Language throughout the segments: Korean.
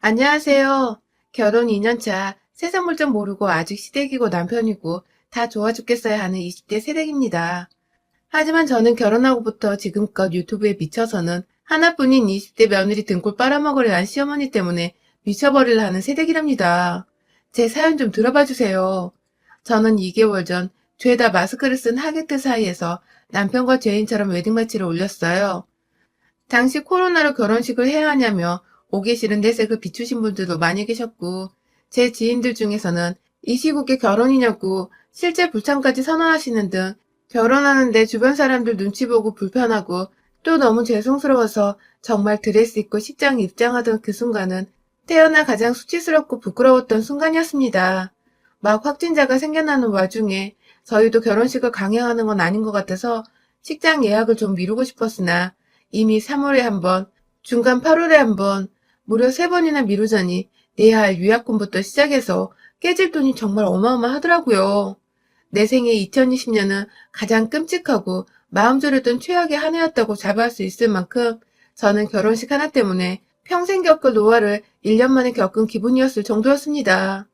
안녕하세요. 결혼 2년차, 세상 물정 모르고 아직 시댁이고 남편이고 다 좋아 죽겠어야 하는 20대 새댁입니다. 하지만 저는 결혼하고부터 지금껏 유튜브에 미쳐서는 하나뿐인 20대 며느리 등골 빨아먹으려 한 시어머니 때문에 미쳐버리려 하는 새댁이랍니다. 제 사연 좀 들어봐 주세요. 저는 2개월 전 죄다 마스크를 쓴 하객들 사이에서 남편과 죄인처럼 웨딩마치를 올렸어요. 당시 코로나로 결혼식을 해야 하냐며 오기 싫은 내색을 비추신 분들도 많이 계셨고, 제 지인들 중에서는 이 시국에 결혼이냐고 실제 불참까지 선언하시는 등 결혼하는데 주변 사람들 눈치 보고 불편하고 또 너무 죄송스러워서 정말 드레스 입고 식장에 입장하던 그 순간은 태어나 가장 수치스럽고 부끄러웠던 순간이었습니다. 막 확진자가 생겨나는 와중에 저희도 결혼식을 강행하는 건 아닌 것 같아서 식장 예약을 좀 미루고 싶었으나 이미 3월에 한 번, 중간 8월에 한 번, 무려 3번이나 미루자니 내야 할 유약금부터 시작해서 깨질 돈이 정말 어마어마하더라고요. 내 생애 2020년은 가장 끔찍하고 마음 졸였던 최악의 한 해였다고 자부할 수 있을 만큼 저는 결혼식 하나 때문에 평생 겪을 노화를 1년 만에 겪은 기분이었을 정도였습니다.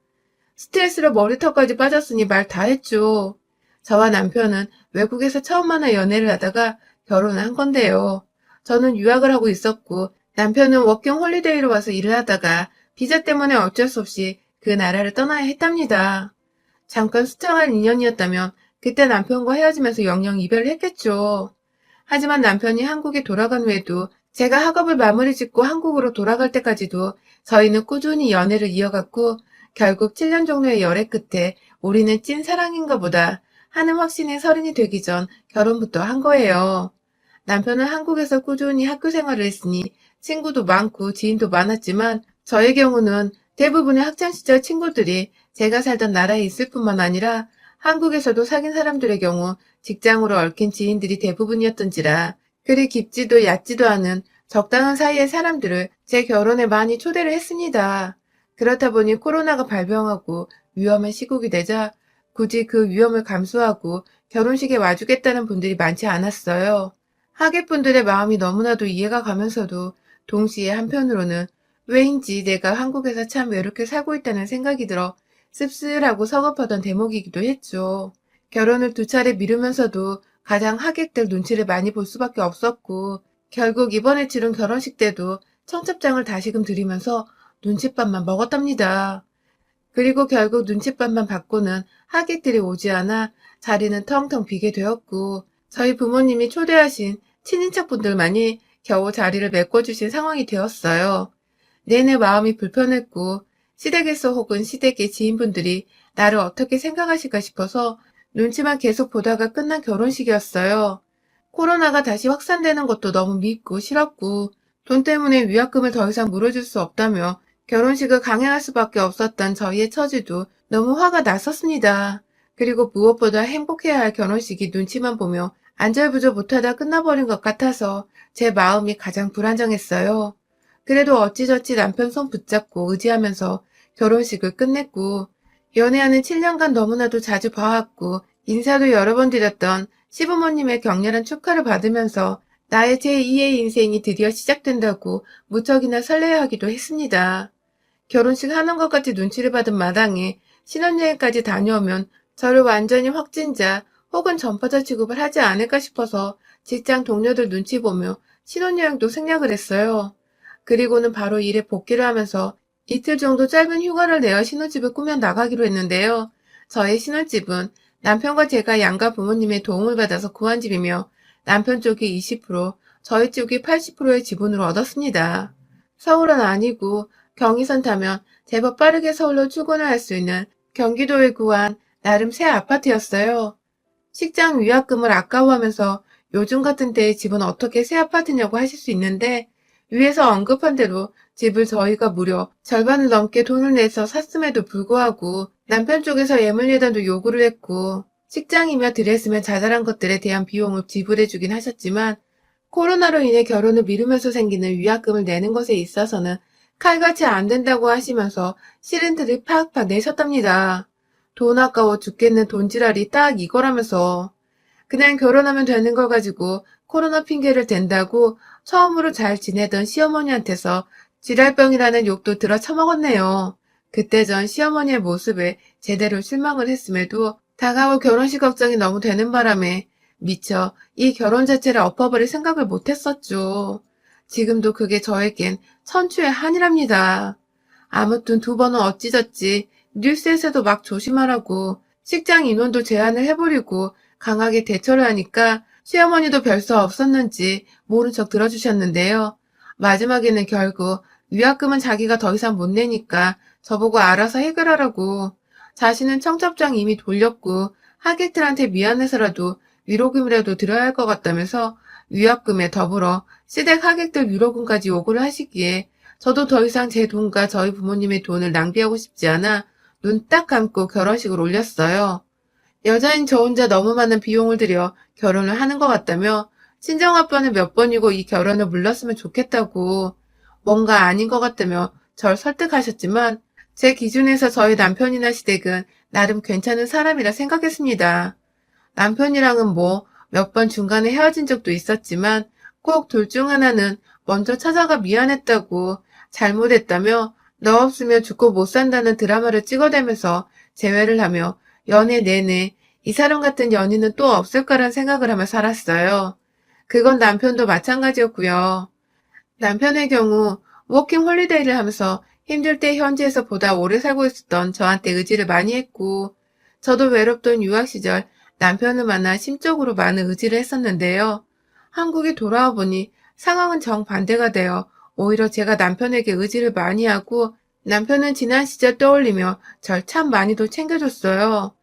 스트레스로 머리털까지 빠졌으니 말 다 했죠. 저와 남편은 외국에서 처음 만나 연애를 하다가 결혼을 한 건데요. 저는 유학을 하고 있었고 남편은 워킹 홀리데이로 와서 일을 하다가 비자 때문에 어쩔 수 없이 그 나라를 떠나야 했답니다. 잠깐 수창한 인연이었다면 그때 남편과 헤어지면서 영영 이별을 했겠죠. 하지만 남편이 한국에 돌아간 후에도 제가 학업을 마무리 짓고 한국으로 돌아갈 때까지도 저희는 꾸준히 연애를 이어갔고 결국 7년 정도의 열애 끝에 우리는 찐 사랑인가 보다 하는 확신에 서른이 되기 전 결혼부터 한 거예요. 남편은 한국에서 꾸준히 학교 생활을 했으니 친구도 많고 지인도 많았지만 저의 경우는 대부분의 학창시절 친구들이 제가 살던 나라에 있을 뿐만 아니라 한국에서도 사귄 사람들의 경우 직장으로 얽힌 지인들이 대부분이었던지라 그리 깊지도 얕지도 않은 적당한 사이의 사람들을 제 결혼에 많이 초대를 했습니다. 그렇다 보니 코로나가 발병하고 위험한 시국이 되자 굳이 그 위험을 감수하고 결혼식에 와주겠다는 분들이 많지 않았어요. 하객분들의 마음이 너무나도 이해가 가면서도 동시에 한편으로는 왜인지 내가 한국에서 참 외롭게 살고 있다는 생각이 들어 씁쓸하고 서글프던 대목이기도 했죠. 결혼을 2차례 미루면서도 가장 하객들 눈치를 많이 볼 수밖에 없었고 결국 이번에 치른 결혼식 때도 청첩장을 다시금 드리면서 눈칫밥만 먹었답니다. 그리고 결국 눈칫밥만 받고는 하객들이 오지 않아 자리는 텅텅 비게 되었고 저희 부모님이 초대하신 친인척분들만이 겨우 자리를 메꿔주신 상황이 되었어요. 내내 마음이 불편했고 시댁에서 혹은 시댁의 지인분들이 나를 어떻게 생각하실까 싶어서 눈치만 계속 보다가 끝난 결혼식이었어요. 코로나가 다시 확산되는 것도 너무 밉고 싫었고 돈 때문에 위약금을 더 이상 물어줄 수 없다며 결혼식을 강행할 수밖에 없었던 저희의 처지도 너무 화가 났었습니다. 그리고 무엇보다 행복해야 할 결혼식이 눈치만 보며 안절부절 못하다 끝나버린 것 같아서 제 마음이 가장 불안정했어요. 그래도 어찌저찌 남편 손 붙잡고 의지하면서 결혼식을 끝냈고 연애하는 7년간 너무나도 자주 봐왔고 인사도 여러 번 드렸던 시부모님의 격렬한 축하를 받으면서 나의 제2의 인생이 드디어 시작된다고 무척이나 설레하기도 했습니다. 결혼식 하는 것 같이 눈치를 받은 마당에 신혼여행까지 다녀오면 저를 완전히 확진자 혹은 전파자 취급을 하지 않을까 싶어서 직장 동료들 눈치 보며 신혼여행도 생략을 했어요. 그리고는 바로 일에 복귀를 하면서 이틀 정도 짧은 휴가를 내어 신혼집을 꾸며 나가기로 했는데요. 저의 신혼집은 남편과 제가 양가 부모님의 도움을 받아서 구한 집이며 남편 쪽이 20%, 저희 쪽이 80%의 지분을 얻었습니다. 서울은 아니고 경의선 타면 제법 빠르게 서울로 출근을 할 수 있는 경기도에 구한 나름 새 아파트였어요. 식장 위약금을 아까워하면서 요즘 같은 때의 집은 어떻게 새 아파트냐고 하실 수 있는데 위에서 언급한 대로 집을 저희가 무려 절반을 넘게 돈을 내서 샀음에도 불구하고 남편 쪽에서 예물 예단도 요구를 했고 식장이며 드레스며 자잘한 것들에 대한 비용을 지불해주긴 하셨지만 코로나로 인해 결혼을 미루면서 생기는 위약금을 내는 것에 있어서는 칼같이 안 된다고 하시면서 싫은 틀을 팍팍 내셨답니다. 돈 아까워 죽겠는 돈지랄이 딱 이거라면서 그냥 결혼하면 되는 걸 가지고 코로나 핑계를 댄다고 처음으로 잘 지내던 시어머니한테서 지랄병이라는 욕도 들어 처먹었네요. 그때 전 시어머니의 모습에 제대로 실망을 했음에도 다가올 결혼식 걱정이 너무 되는 바람에 미처 이 결혼 자체를 엎어버릴 생각을 못했었죠. 지금도 그게 저에겐 천추의 한이랍니다. 아무튼 두 번은 어찌저찌 뉴스에서도 막 조심하라고 식장 인원도 제한을 해버리고 강하게 대처를 하니까 시어머니도 별 수 없었는지 모른 척 들어주셨는데요. 마지막에는 결국 위약금은 자기가 더 이상 못 내니까 저보고 알아서 해결하라고. 자신은 청첩장 이미 돌렸고 하객들한테 미안해서라도 위로금이라도 드려야 할 것 같다면서 위약금에 더불어 시댁 하객들 위로금까지 요구를 하시기에 저도 더 이상 제 돈과 저희 부모님의 돈을 낭비하고 싶지 않아 눈 딱 감고 결혼식을 올렸어요. 여자인 저 혼자 너무 많은 비용을 들여 결혼을 하는 것 같다며 친정아빠는 몇 번이고 이 결혼을 물렀으면 좋겠다고 뭔가 아닌 것 같다며 절 설득하셨지만 제 기준에서 저희 남편이나 시댁은 나름 괜찮은 사람이라 생각했습니다. 남편이랑은 뭐 몇 번 중간에 헤어진 적도 있었지만 꼭 둘 중 하나는 먼저 찾아가 미안했다고 잘못했다며 너 없으면 죽고 못 산다는 드라마를 찍어대면서 재회를 하며 연애 내내 이 사람 같은 연인은 또 없을까란 생각을 하며 살았어요. 그건 남편도 마찬가지였고요. 남편의 경우 워킹 홀리데이를 하면서 힘들 때 현지에서 보다 오래 살고 있었던 저한테 의지를 많이 했고 저도 외롭던 유학 시절 남편을 만나 심적으로 많은 의지를 했었는데요. 한국에 돌아와 보니 상황은 정반대가 되어 오히려 제가 남편에게 의지를 많이 하고 남편은 지난 시절 떠올리며 절 참 많이도 챙겨줬어요.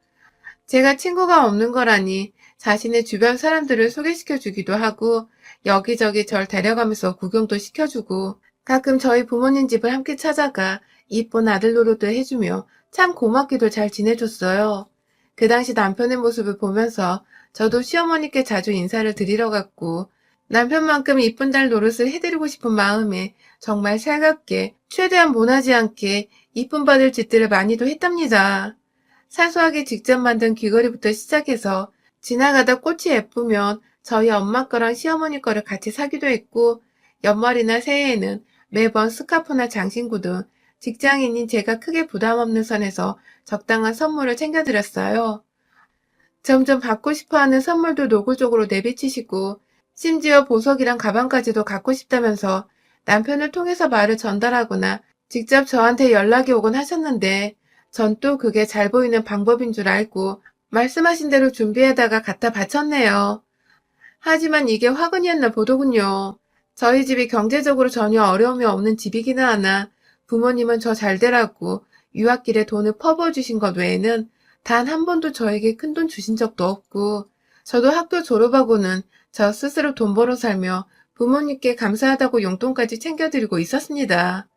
제가 친구가 없는 거라니 자신의 주변 사람들을 소개시켜 주기도 하고 여기저기 절 데려가면서 구경도 시켜주고 가끔 저희 부모님 집을 함께 찾아가 이쁜 아들 노릇도 해주며 참 고맙게도 잘 지내줬어요. 그 당시 남편의 모습을 보면서 저도 시어머니께 자주 인사를 드리러 갔고 남편만큼 이쁜 딸 노릇을 해드리고 싶은 마음에 정말 살갑게 최대한 모나지 않게 이쁨 받을 짓들을 많이도 했답니다. 사소하게 직접 만든 귀걸이부터 시작해서 지나가다 꽃이 예쁘면 저희 엄마 거랑 시어머니 거를 같이 사기도 했고 연말이나 새해에는 매번 스카프나 장신구 등 직장인인 제가 크게 부담 없는 선에서 적당한 선물을 챙겨드렸어요. 점점 받고 싶어하는 선물도 노골적으로 내비치시고 심지어 보석이랑 가방까지도 갖고 싶다면서 남편을 통해서 말을 전달하거나 직접 저한테 연락이 오곤 하셨는데 전 또 그게 잘 보이는 방법인 줄 알고 말씀하신 대로 준비해다가 갖다 바쳤네요. 하지만 이게 화근이었나 보더군요. 저희 집이 경제적으로 전혀 어려움이 없는 집이기는 하나 부모님은 저 잘 되라고 유학길에 돈을 퍼부어 주신 것 외에는 단 한 번도 저에게 큰돈 주신 적도 없고 저도 학교 졸업하고는 저 스스로 돈 벌어 살며 부모님께 감사하다고 용돈까지 챙겨드리고 있었습니다.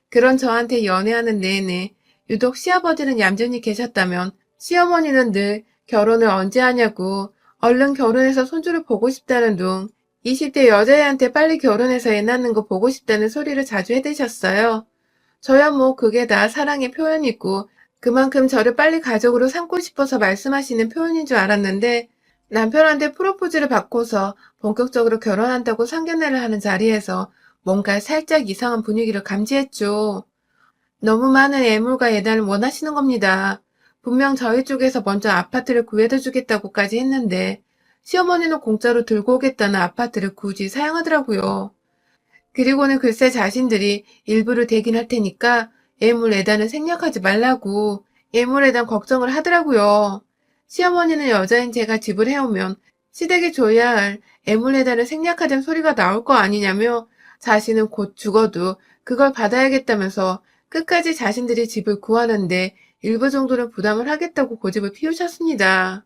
그런 저한테 연애하는 내내 유독 시아버지는 얌전히 계셨다면 시어머니는 늘 결혼을 언제 하냐고 얼른 결혼해서 손주를 보고 싶다는 둥 20대 여자애한테 빨리 결혼해서 애 낳는 거 보고 싶다는 소리를 자주 해대셨어요. 저야 뭐 그게 다 사랑의 표현이고 그만큼 저를 빨리 가족으로 삼고 싶어서 말씀하시는 표현인 줄 알았는데 남편한테 프로포즈를 받고서 본격적으로 결혼한다고 상견례를 하는 자리에서 뭔가 살짝 이상한 분위기를 감지했죠. 너무 많은 애물과 예단을 원하시는 겁니다. 분명 저희 쪽에서 먼저 아파트를 구해다 주겠다고까지 했는데 시어머니는 공짜로 들고 오겠다는 아파트를 굳이 사양하더라고요. 그리고는 글쎄 자신들이 일부를 대긴 할 테니까 애물 예단을 생략하지 말라고 애물 예단 걱정을 하더라고요. 시어머니는 여자인 제가 집을 해오면 시댁이 줘야 할 애물 예단을 생략하자는 소리가 나올 거 아니냐며 자신은 곧 죽어도 그걸 받아야겠다면서 끝까지 자신들이 집을 구하는데 일부 정도는 부담을 하겠다고 고집을 피우셨습니다.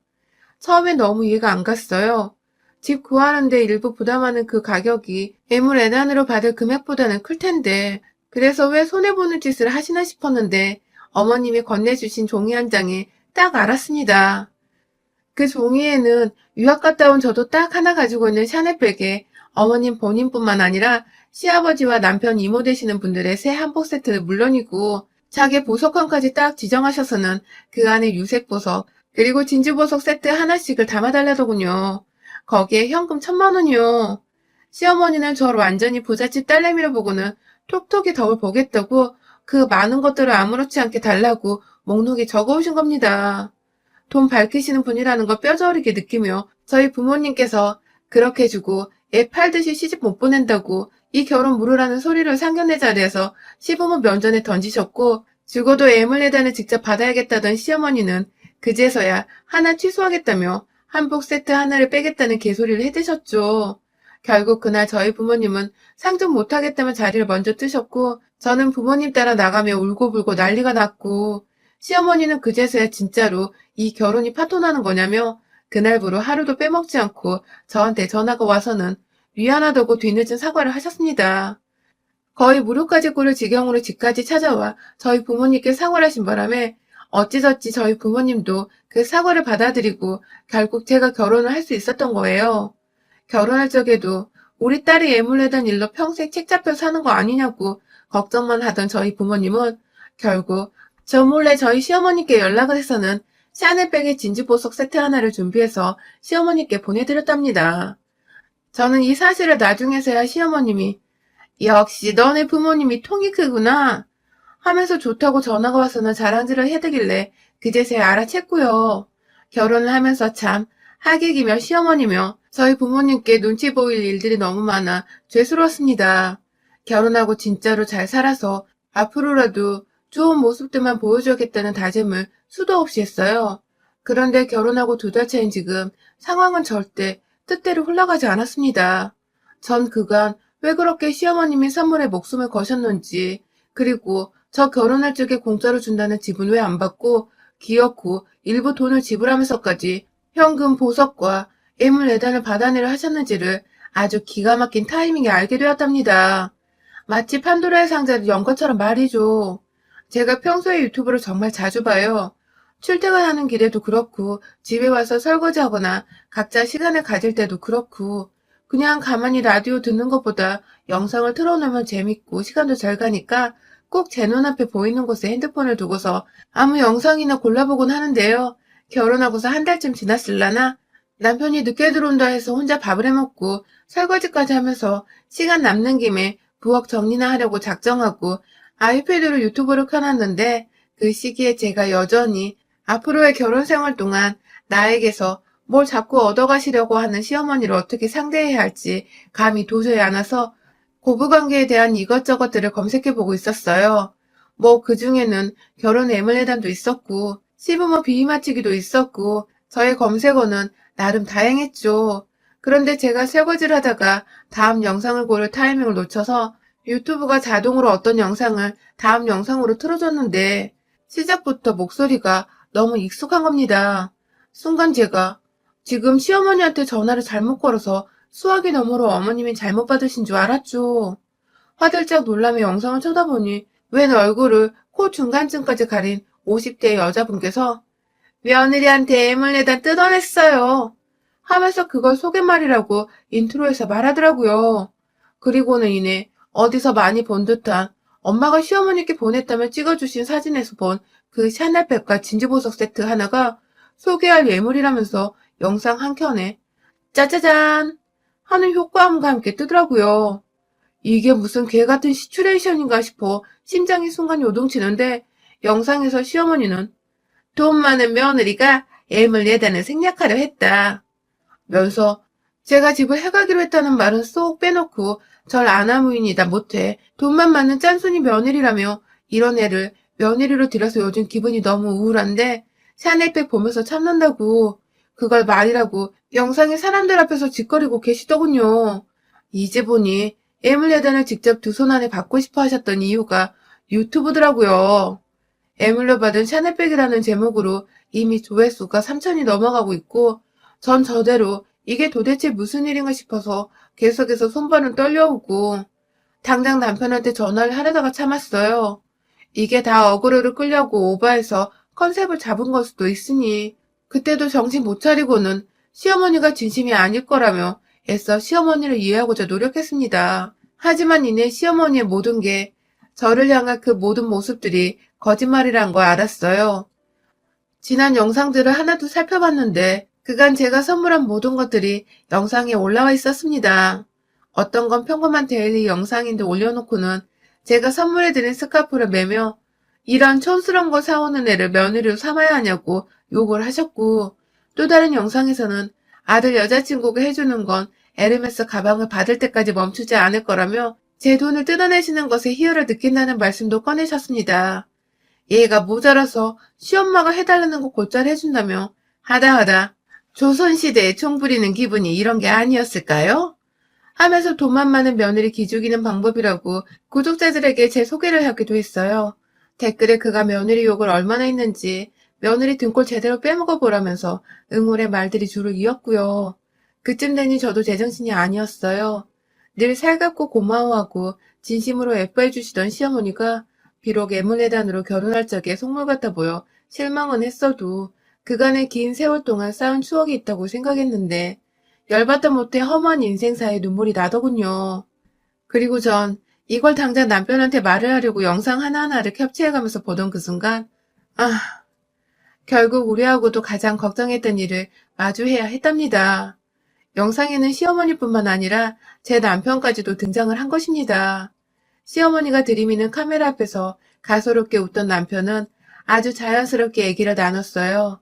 처음엔 너무 이해가 안 갔어요. 집 구하는데 일부 부담하는 그 가격이 애물 애단으로 받을 금액보다는 클 텐데 그래서 왜 손해보는 짓을 하시나 싶었는데 어머님이 건네주신 종이 한 장에 딱 알았습니다. 그 종이에는 유학 갔다 온 저도 딱 하나 가지고 있는 샤넬백에 어머님 본인뿐만 아니라 시아버지와 남편 이모 되시는 분들의 새 한복 세트는 물론이고 자기 보석함까지 딱 지정하셔서는 그 안에 유색 보석 그리고 진주 보석 세트 하나씩을 담아달라더군요. 거기에 현금 1,000만 원이요. 시어머니는 저를 완전히 부잣집 딸내미로 보고는 톡톡이 덕을 보겠다고 그 많은 것들을 아무렇지 않게 달라고 목록에 적어오신 겁니다. 돈 밝히시는 분이라는 걸 뼈저리게 느끼며 저희 부모님께서 그렇게 주고 애 팔듯이 시집 못 보낸다고 이 결혼 무르라는 소리를 상견례 자리에서 시부모 면전에 던지셨고, 죽어도 애물레단을 직접 받아야겠다던 시어머니는 그제서야 하나 취소하겠다며 한복 세트 하나를 빼겠다는 개소리를 해대셨죠. 결국 그날 저희 부모님은 상종 못하겠다며 자리를 먼저 뜨셨고, 저는 부모님 따라 나가며 울고불고 난리가 났고, 시어머니는 그제서야 진짜로 이 결혼이 파토나는 거냐며 그날부로 하루도 빼먹지 않고 저한테 전화가 와서는 미안하다고 뒤늦은 사과를 하셨습니다. 거의 무릎까지 꿇을 지경으로 집까지 찾아와 저희 부모님께 사과를 하신 바람에 어찌저찌 저희 부모님도 그 사과를 받아들이고 결국 제가 결혼을 할 수 있었던 거예요. 결혼할 적에도 우리 딸이 애물레단 일로 평생 책 잡혀 사는 거 아니냐고 걱정만 하던 저희 부모님은 결국 저 몰래 저희 시어머니께 연락을 해서는 샤넬백의 진주보석 세트 하나를 준비해서 시어머니께 보내드렸답니다. 저는 이 사실을 나중에서야 시어머님이 역시 너네 부모님이 통이 크구나 하면서 좋다고 전화가 와서는 자랑질을 해대길래 그제서야 알아챘고요. 결혼을 하면서 참 하객이며 시어머니며 저희 부모님께 눈치 보일 일들이 너무 많아 죄스러웠습니다. 결혼하고 진짜로 잘 살아서 앞으로라도 좋은 모습들만 보여줘야겠다는 다짐을 수도 없이 했어요. 그런데 결혼하고 2달 차인 지금 상황은 절대 뜻대로 흘러가지 않았습니다. 전 그간 왜 그렇게 시어머님이 선물에 목숨을 거셨는지, 그리고 저 결혼할 적에 공짜로 준다는 집은 왜 안 받고 기어코 일부 돈을 지불하면서까지 현금 보석과 애물예단을 받아내려 하셨는지를 아주 기가 막힌 타이밍에 알게 되었답니다. 마치 판도라의 상자를 연 것처럼 말이죠. 제가 평소에 유튜브를 정말 자주 봐요. 출퇴근하는 길에도 그렇고 집에 와서 설거지하거나 각자 시간을 가질 때도 그렇고 그냥 가만히 라디오 듣는 것보다 영상을 틀어놓으면 재밌고 시간도 잘 가니까 꼭 제 눈앞에 보이는 곳에 핸드폰을 두고서 아무 영상이나 골라보곤 하는데요. 결혼하고서 한 달쯤 지났을라나 남편이 늦게 들어온다 해서 혼자 밥을 해먹고 설거지까지 하면서 시간 남는 김에 부엌 정리나 하려고 작정하고 아이패드로 유튜브를 켜놨는데 그 시기에 제가 여전히 앞으로의 결혼 생활 동안 나에게서 뭘 자꾸 얻어가시려고 하는 시어머니를 어떻게 상대해야 할지 감이 도저히 안 와서 고부관계에 대한 이것저것들을 검색해보고 있었어요. 뭐 그중에는 결혼 애물예단도 있었고 시부모 비위 맞추기도 있었고 저의 검색어는 나름 다양했죠. 그런데 제가 설거지를 하다가 다음 영상을 고를 타이밍을 놓쳐서 유튜브가 자동으로 어떤 영상을 다음 영상으로 틀어줬는데 시작부터 목소리가 너무 익숙한 겁니다. 순간 제가 지금 시어머니한테 전화를 잘못 걸어서 수화기 너머로 어머님이 잘못 받으신 줄 알았죠. 화들짝 놀라며 영상을 쳐다보니 웬 얼굴을 코 중간쯤까지 가린 50대의 여자분께서 며느리한테 애물레다 뜯어냈어요 하면서 그걸 소개말이라고 인트로에서 말하더라고요. 그리고는 이내 어디서 많이 본 듯한 엄마가 시어머니께 보냈다며 찍어주신 사진에서 본 그 샤넬백과 진주보석 세트 하나가 소개할 예물이라면서 영상 한 켠에 짜자잔 하는 효과음과 함께 뜨더라고요. 이게 무슨 개같은 시츄레이션인가 싶어 심장이 순간 요동치는데 영상에서 시어머니는 돈 많은 며느리가 애물예단을 생략하려 했다 면서 제가 집을 해가기로 했다는 말은 쏙 빼놓고 절 아나무인이다 못해 돈만 많은 짠순이 며느리라며 이런 애를 며느리로 들여서 요즘 기분이 너무 우울한데 샤넬백 보면서 참는다고 그걸 말이라고 영상에 사람들 앞에서 짓거리고 계시더군요. 이제 보니 애물예단을 직접 2손 안에 받고 싶어 하셨던 이유가 유튜브더라고요. 애물로 받은 샤넬백이라는 제목으로 이미 조회수가 3천이 넘어가고 있고 전 저대로 이게 도대체 무슨 일인가 싶어서 계속해서 손발은 떨려오고 당장 남편한테 전화를 하려다가 참았어요. 이게 다 어그로를 끌려고 오버해서 컨셉을 잡은 걸 수도 있으니 그때도 정신 못 차리고는 시어머니가 진심이 아닐 거라며 애써 시어머니를 이해하고자 노력했습니다. 하지만 이내 시어머니의 모든 게 저를 향한 그 모든 모습들이 거짓말이란 걸 알았어요. 지난 영상들을 하나도 살펴봤는데 그간 제가 선물한 모든 것들이 영상에 올라와 있었습니다. 어떤 건 평범한 데일리 영상인데 올려놓고는 제가 선물해드린 스카프를 매며 이런 촌스러운 거 사오는 애를 며느리로 삼아야 하냐고 욕을 하셨고, 또 다른 영상에서는 아들 여자친구가 해주는 건 에르메스 가방을 받을 때까지 멈추지 않을 거라며 제 돈을 뜯어내시는 것에 희열을 느낀다는 말씀도 꺼내셨습니다. 얘가 모자라서 시엄마가 해달라는 거 곧잘 해준다며 하다하다 조선시대에 총 부리는 기분이 이런 게 아니었을까요? 하면서 돈만 많은 며느리 기죽이는 방법이라고 구독자들에게 제 소개를 하기도 했어요. 댓글에 그가 며느리 욕을 얼마나 했는지 며느리 등골 제대로 빼먹어 보라면서 응원의 말들이 줄을 이었고요. 그쯤 되니 저도 제정신이 아니었어요. 늘 살갑고 고마워하고 진심으로 예뻐해 주시던 시어머니가 비록 애물레단으로 결혼할 적에 속물 같아 보여 실망은 했어도 그간의 긴 세월 동안 쌓은 추억이 있다고 생각했는데 열받다 못해 험한 인생사에 눈물이 나더군요. 그리고 전 이걸 당장 남편한테 말을 하려고 영상 하나하나를 캡처해가면서 보던 그 순간 결국 우리하고도 가장 걱정했던 일을 마주해야 했답니다. 영상에는 시어머니뿐만 아니라 제 남편까지도 등장을 한 것입니다. 시어머니가 들이미는 카메라 앞에서 가소롭게 웃던 남편은 아주 자연스럽게 얘기를 나눴어요.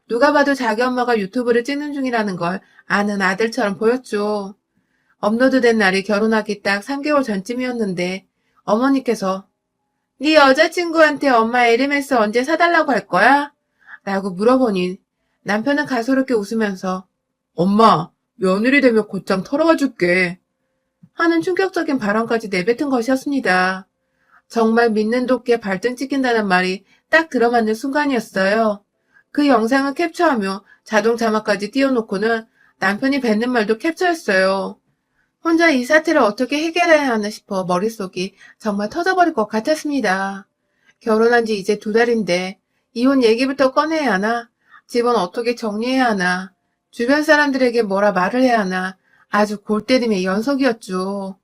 누가 봐도 자기 엄마가 유튜브를 찍는 중이라는 걸 아는 아들처럼 보였죠. 업로드된 날이 결혼하기 딱 3개월 전쯤이었는데 어머니께서 네 여자친구한테 엄마 에르메스 언제 사달라고 할 거야? 라고 물어보니 남편은 가소롭게 웃으면서 엄마, 며느리 되면 곧장 털어와 줄게 하는 충격적인 발언까지 내뱉은 것이었습니다. 정말 믿는 도끼에 발등 찍힌다는 말이 딱 들어맞는 순간이었어요. 그 영상을 캡처하며 자동 자막까지 띄워놓고는 남편이 뱉는 말도 캡처했어요. 혼자 이 사태를 어떻게 해결해야 하나 싶어 머릿속이 정말 터져버릴 것 같았습니다. 결혼한 지 이제 2달인데 이혼 얘기부터 꺼내야 하나? 집은 어떻게 정리해야 하나? 주변 사람들에게 뭐라 말을 해야 하나? 아주 골때림의 연속이었죠.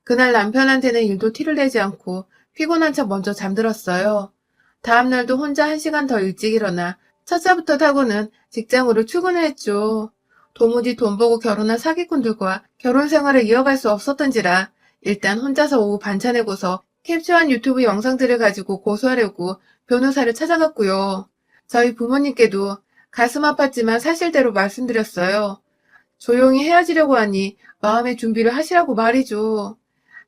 그날 남편한테는 일도 티를 내지 않고 피곤한 척 먼저 잠들었어요. 다음날도 혼자 1시간 더 일찍 일어나 첫차부터 타고는 직장으로 출근을 했죠. 도무지 돈 보고 결혼한 사기꾼들과 결혼 생활을 이어갈 수 없었던지라 일단 혼자서 오후 반차 내고서 캡처한 유튜브 영상들을 가지고 고소하려고 변호사를 찾아갔고요. 저희 부모님께도 가슴 아팠지만 사실대로 말씀드렸어요. 조용히 헤어지려고 하니 마음의 준비를 하시라고 말이죠.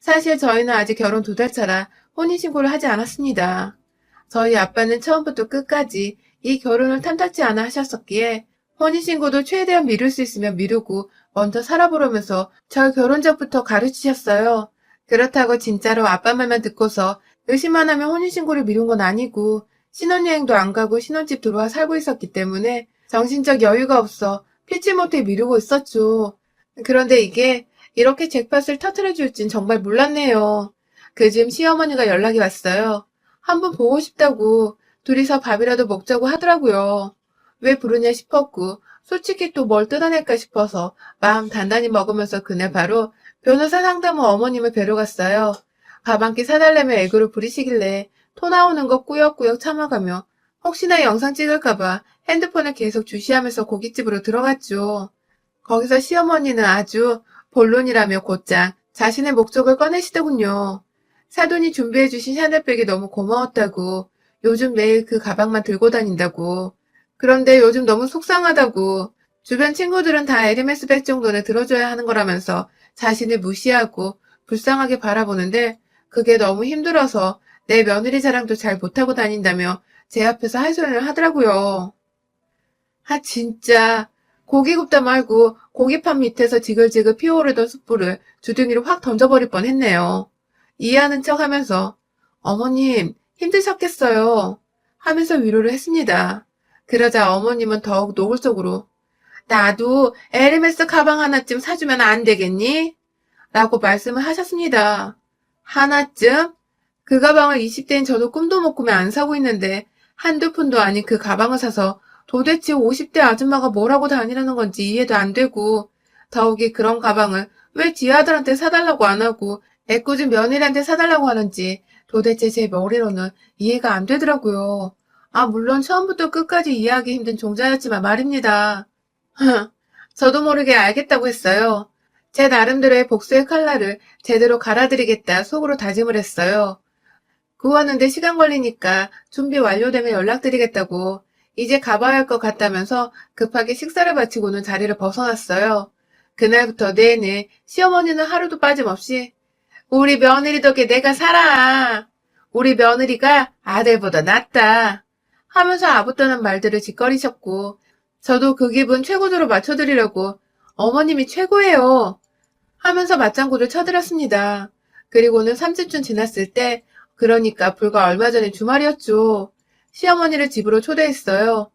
사실 저희는 아직 결혼 2달 차라 혼인신고를 하지 않았습니다. 저희 아빠는 처음부터 끝까지 이 결혼을 탐탁지 않아 하셨었기에 혼인신고도 최대한 미룰 수 있으면 미루고 먼저 살아보려면서 절 결혼 전부터 가르치셨어요. 그렇다고 진짜로 아빠 말만 듣고서 의심만 하면 혼인신고를 미룬 건 아니고 신혼여행도 안 가고 신혼집 들어와 살고 있었기 때문에 정신적 여유가 없어 피치 못해 미루고 있었죠. 그런데 이게 이렇게 잭팟을 터트려 줄진 정말 몰랐네요. 그즈음 시어머니가 연락이 왔어요. 한번 보고 싶다고 둘이서 밥이라도 먹자고 하더라고요. 왜 부르냐 싶었고 솔직히 또 뭘 뜯어낼까 싶어서 마음 단단히 먹으면서 그날 바로 변호사 상담 후 어머님을 뵈러 갔어요. 밥 한 끼 사달라며 애교를 부리시길래 토 나오는 거 꾸역꾸역 참아가며 혹시나 영상 찍을까봐 핸드폰을 계속 주시하면서 고깃집으로 들어갔죠. 거기서 시어머니는 아주 본론이라며 곧장 자신의 목적을 꺼내시더군요. 사돈이 준비해주신 샤넬백이 너무 고마웠다고, 요즘 매일 그 가방만 들고 다닌다고, 그런데 요즘 너무 속상하다고, 주변 친구들은 다 에르메스백 정도는 들어줘야 하는 거라면서 자신을 무시하고 불쌍하게 바라보는데 그게 너무 힘들어서 내 며느리 자랑도 잘 못하고 다닌다며 제 앞에서 하소연을 하더라고요. 진짜 고기 굽다 말고 고기판 밑에서 지글지글 피어오르던 숯불을 주둥이로 확 던져버릴 뻔했네요. 이해하는 척 하면서 어머님 힘드셨겠어요 하면서 위로를 했습니다. 그러자 어머님은 더욱 노골적으로 나도 에르메스 가방 하나쯤 사주면 안 되겠니? 라고 말씀을 하셨습니다. 하나쯤? 그 가방을 20대인 저도 꿈도 못 꾸며 안 사고 있는데 한두 푼도 아닌 그 가방을 사서 도대체 50대 아줌마가 뭐라고 다니라는 건지 이해도 안 되고 더욱이 그런 가방을 왜 지 아들한테 사달라고 안 하고 애꿎은 며느리한테 사달라고 하는지 도대체 제 머리로는 이해가 안 되더라고요. 물론 처음부터 끝까지 이해하기 힘든 종자였지만 말입니다. 저도 모르게 알겠다고 했어요. 제 나름대로의 복수의 칼날을 제대로 갈아드리겠다 속으로 다짐을 했어요. 구하는데 시간 걸리니까 준비 완료되면 연락드리겠다고 이제 가봐야 할 것 같다면서 급하게 식사를 마치고는 자리를 벗어났어요. 그날부터 내내 시어머니는 하루도 빠짐없이 우리 며느리 덕에 내가 살아. 우리 며느리가 아들보다 낫다. 하면서 아부떠는 말들을 짓거리셨고 저도 그 기분 최고조로 맞춰드리려고 어머님이 최고예요. 하면서 맞장구를 쳐드렸습니다. 그리고는 3주쯤 지났을 때 그러니까 불과 얼마 전에 주말이었죠. 시어머니를 집으로 초대했어요.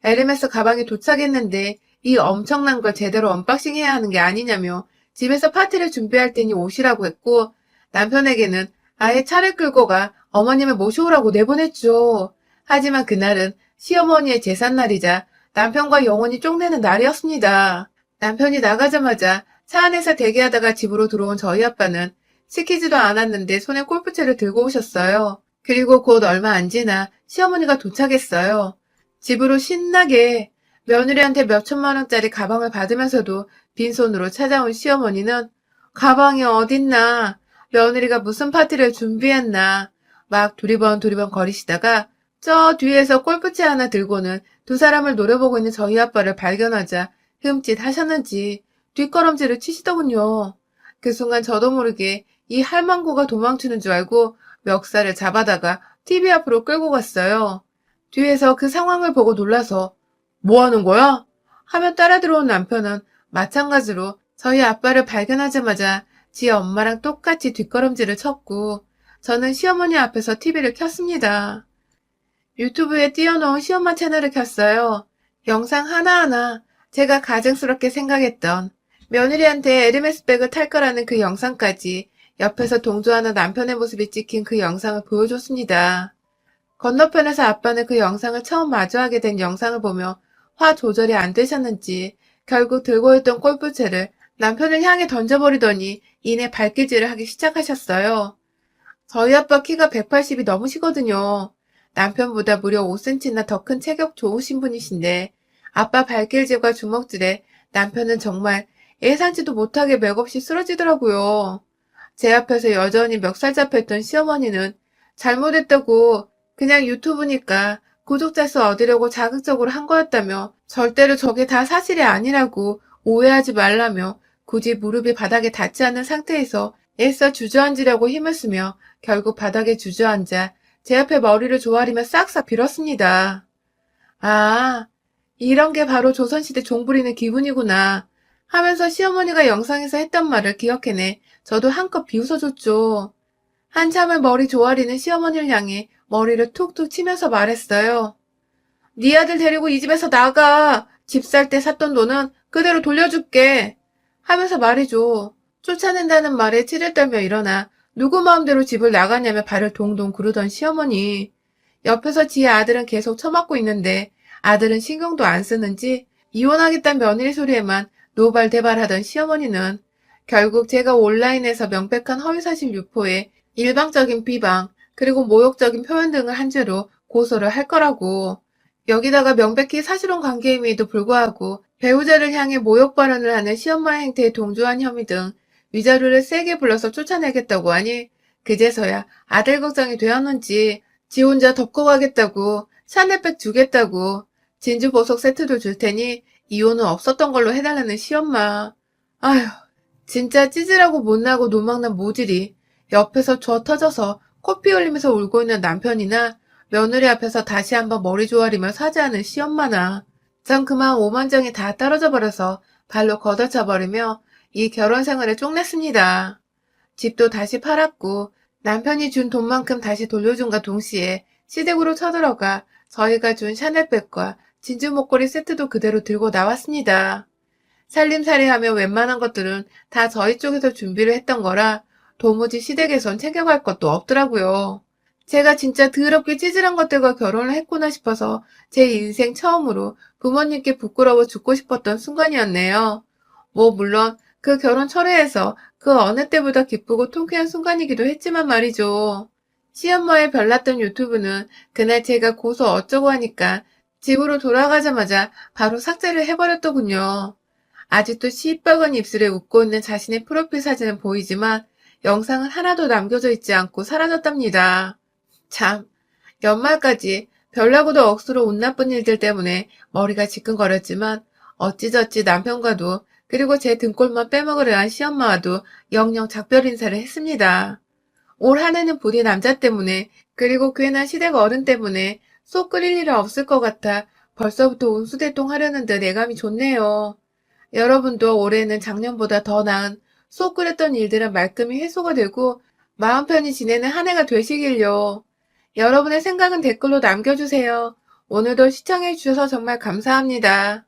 에르메스 가방이 도착했는데 이 엄청난 걸 제대로 언박싱 해야 하는 게 아니냐며 집에서 파티를 준비할 테니 오시라고 했고 남편에게는 아예 차를 끌고 가 어머님을 모셔오라고 내보냈죠. 하지만 그날은 시어머니의 제삿날이자 남편과 영원히 쪽내는 날이었습니다. 남편이 나가자마자 차 안에서 대기하다가 집으로 들어온 저희 아빠는 시키지도 않았는데 손에 골프채를 들고 오셨어요. 그리고 곧 얼마 안 지나 시어머니가 도착했어요. 집으로 신나게 며느리한테 몇천만 원짜리 가방을 받으면서도 빈손으로 찾아온 시어머니는 가방이 어딨나, 며느리가 무슨 파티를 준비했나 막 두리번 거리시다가 저 뒤에서 골프채 하나 들고는 두 사람을 노려보고 있는 저희 아빠를 발견하자 흠칫 하셨는지 뒷걸음질을 치시더군요. 그 순간 저도 모르게 이 할망구가 도망치는 줄 알고 멱살을 잡아다가 TV 앞으로 끌고 갔어요. 뒤에서 그 상황을 보고 놀라서 뭐 하는 거야? 하며 따라 들어온 남편은 마찬가지로 저희 아빠를 발견하자마자 지 엄마랑 똑같이 뒷걸음질을 쳤고 저는 시어머니 앞에서 TV를 켰습니다. 유튜브에 띄워놓은 시엄마 채널을 켰어요. 영상 하나하나 제가 가증스럽게 생각했던 며느리한테 에르메스 백을 탈 거라는 그 영상까지 옆에서 동조하는 남편의 모습이 찍힌 그 영상을 보여줬습니다. 건너편에서 아빠는 그 영상을 처음 마주하게 된 영상을 보며 화 조절이 안 되셨는지 결국 들고 있던 골프채를 남편을 향해 던져버리더니 이내 발길질을 하기 시작하셨어요. 저희 아빠 키가 180이 넘으시거든요. 남편보다 무려 5cm나 더 큰 체격 좋으신 분이신데 아빠 발길질과 주먹질에 남편은 정말 예상치도 못하게 맥없이 쓰러지더라고요. 제 앞에서 여전히 멱살 잡혀있던 시어머니는 잘못했다고 그냥 유튜브니까 구독자 수 얻으려고 자극적으로 한 거였다며 절대로 저게 다 사실이 아니라고 오해하지 말라며 굳이 무릎이 바닥에 닿지 않는 상태에서 애써 주저앉으려고 힘을 쓰며 결국 바닥에 주저앉아 제 앞에 머리를 조아리며 싹싹 빌었습니다. 아, 이런 게 바로 조선시대 종부리는 기분이구나 하면서 시어머니가 영상에서 했던 말을 기억해내 저도 한껏 비웃어줬죠. 한참을 머리 조아리는 시어머니를 향해 머리를 툭툭 치면서 말했어요. 네 아들 데리고 이 집에서 나가. 집 살 때 샀던 돈은 그대로 돌려줄게. 하면서 말해줘. 쫓아낸다는 말에 치를 떨며 일어나 누구 마음대로 집을 나가냐며 발을 동동 구르던 시어머니. 옆에서 지의 아들은 계속 처맞고 있는데 아들은 신경도 안 쓰는지 이혼하겠다는 며느리 소리에만 노발대발하던 시어머니는 결국 제가 온라인에서 명백한 허위사실 유포에 일방적인 비방 그리고 모욕적인 표현 등을 한 죄로 고소를 할 거라고. 여기다가 명백히 사실혼 관계임에도 불구하고 배우자를 향해 모욕 발언을 하는 시엄마의 행태에 동조한 혐의 등 위자료를 세게 불러서 쫓아내겠다고 하니 그제서야 아들 걱정이 되었는지 지 혼자 덮고 가겠다고 샤넬백 주겠다고 진주 보석 세트도 줄 테니 이혼은 없었던 걸로 해달라는 시엄마. 아휴, 진짜 찌질하고 못나고 노망난 모질이 옆에서 저 터져서 코피 흘리면서 울고 있는 남편이나 며느리 앞에서 다시 한번 머리 조아리며 사죄하는 시엄마나 전 그만 오만정이 다 떨어져 버려서 발로 걷어차 버리며 이 결혼 생활에 쪽냈습니다. 집도 다시 팔았고 남편이 준 돈만큼 다시 돌려준과 동시에 시댁으로 쳐들어가 저희가 준 샤넬백과 진주 목걸이 세트도 그대로 들고 나왔습니다. 살림살이하며 웬만한 것들은 다 저희 쪽에서 준비를 했던 거라 도무지 시댁에선 챙겨갈 것도 없더라고요. 제가 진짜 더럽게 찌질한 것들과 결혼을 했구나 싶어서 제 인생 처음으로 부모님께 부끄러워 죽고 싶었던 순간이었네요. 뭐 물론 그 결혼 철회해서 그 어느 때보다 기쁘고 통쾌한 순간이기도 했지만 말이죠. 시엄마의 별났던 유튜브는 그날 제가 고소 어쩌고 하니까 집으로 돌아가자마자 바로 삭제를 해버렸더군요. 아직도 시뻘건 입술에 웃고 있는 자신의 프로필 사진은 보이지만 영상은 하나도 남겨져 있지 않고 사라졌답니다. 참, 연말까지 별나고도 억수로 운 나쁜 일들 때문에 머리가 지끈거렸지만 어찌저찌 남편과도 그리고 제 등골만 빼먹으려 한 시엄마와도 영영 작별 인사를 했습니다. 올 한 해는 부디 남자 때문에 그리고 괜한 시댁 어른 때문에 속 끓일 일은 없을 것 같아 벌써부터 운수대통 하려는 듯 예감이 좋네요. 여러분도 올해는 작년보다 더 나은 속 끓였던 일들은 말끔히 해소가 되고 마음 편히 지내는 한 해가 되시길요. 여러분의 생각은 댓글로 남겨주세요. 오늘도 시청해주셔서 정말 감사합니다.